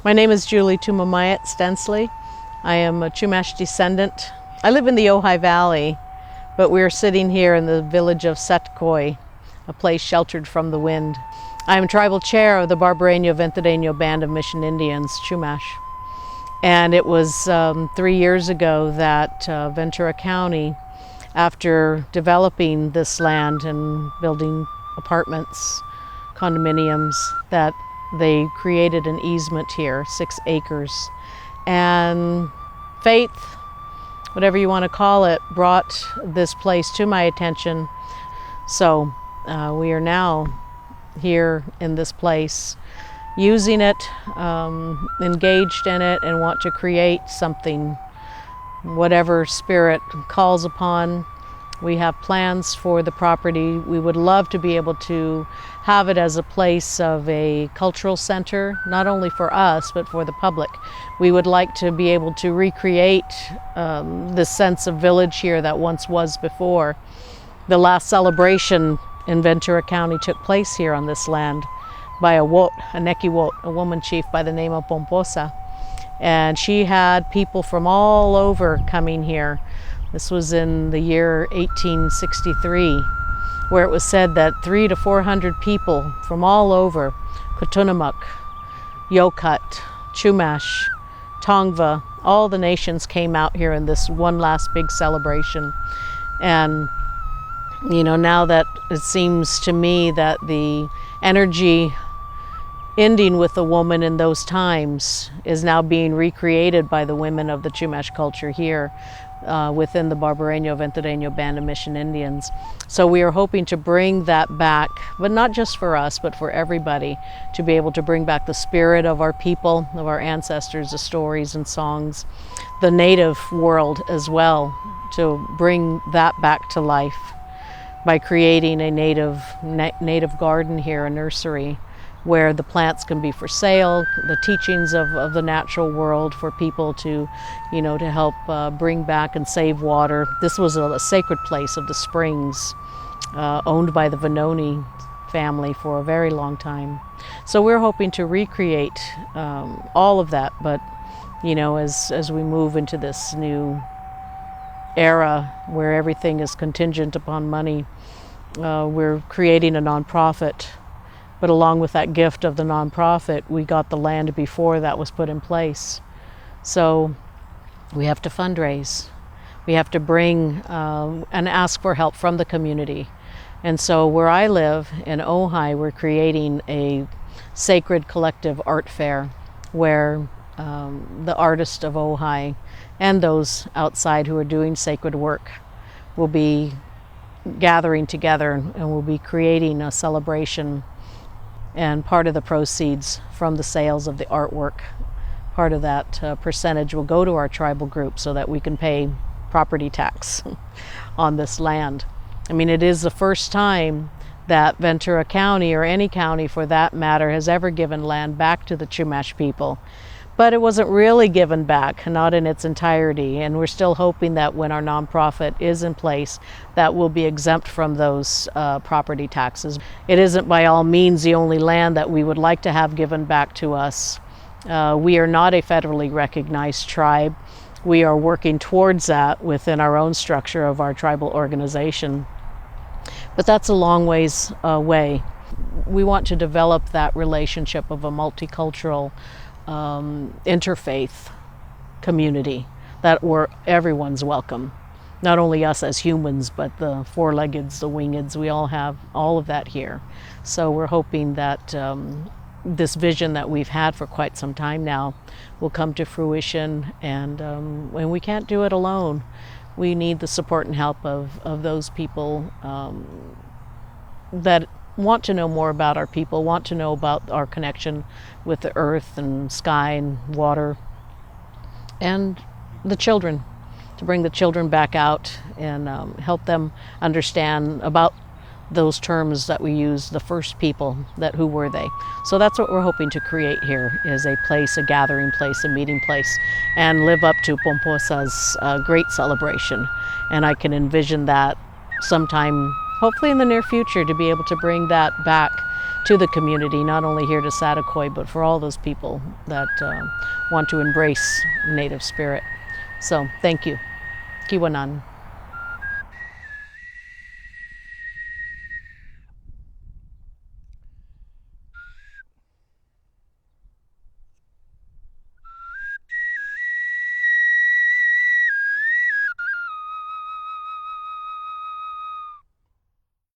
My name is Julie Tumamayat Stensley. I am a Chumash descendant. I live in the Ojai Valley, but we're sitting here in the village of Sukinanik'Oy, a place sheltered from the wind. I am tribal chair of the Barbareño Ventureño Band of Mission Indians, Chumash. And it was 3 years ago that Ventura County, after developing this land and building apartments, condominiums, that they created an easement here, 6 acres. And faith, whatever you want to call it, brought this place to my attention. So we are now here in this place, using it, engaged in it, and want to create something, whatever spirit calls upon. We have plans for the property. We would love to be able to have it as a place of a cultural center, not only for us, but for the public. We would like to be able to recreate this sense of village here that once was before. The last celebration in Ventura County took place here on this land by a Wot, a Neki Wot, a woman chief by the name of Pomposa. And she had people from all over coming here. This was in the year 1863, where it was said that 300 to 400 people from all over, Kutunamuk, Yokut, Chumash, Tongva, all the nations came out here in this one last big celebration. And you know, now that it seems to me that the energy ending with a woman in those times is now being recreated by the women of the Chumash culture here within the Barbareño Ventureño Band of Mission Indians. So we are hoping to bring that back, but not just for us, but for everybody, to be able to bring back the spirit of our people, of our ancestors, the stories and songs, the native world as well, to bring that back to life by creating a native garden here, a nursery, where the plants can be for sale, the teachings of the natural world for people to, you know, to help bring back and save water. This was a sacred place of the springs, owned by the Venoni family for a very long time. So we're hoping to recreate all of that, but, you know, as we move into this new era where everything is contingent upon money, we're creating a nonprofit. But along with that gift of the nonprofit, we got the land before that was put in place. So we have to fundraise. We have to bring and ask for help from the community. And so where I live in Ojai, we're creating a sacred collective art fair where the artists of Ojai and those outside who are doing sacred work will be gathering together, and we'll be creating a celebration. And part of the proceeds from the sales of the artwork, part of that percentage will go to our tribal group so that we can pay property tax on this land. I mean, it is the first time that Ventura County, or any county for that matter, has ever given land back to the Chumash people. But it wasn't really given back, not in its entirety, and we're still hoping that when our nonprofit is in place, that will be exempt from those property taxes. It isn't by all means the only land that we would like to have given back to us. We are not a federally recognized tribe. We are working towards that within our own structure of our tribal organization. But that's a long ways away. We want to develop that relationship of a multicultural interfaith community, that where everyone's welcome, not only us as humans, but the four-leggeds, the wingeds, we all have all of that here. So we're hoping that this vision that we've had for quite some time now will come to fruition, and when we can't do it alone, we need the support and help of those people that want to know more about our people, want to know about our connection with the earth and sky and water, and the children, to bring the children back out and help them understand about those terms that we use, the first people, that who were they. So that's what we're hoping to create here, is a place, a gathering place, a meeting place, and live up to Pomposa's great celebration. And I can envision that sometime, hopefully in the near future, to be able to bring that back to the community, not only here to Sukinanik'Oy, but for all those people that want to embrace Native spirit. So thank you. Kiwanan.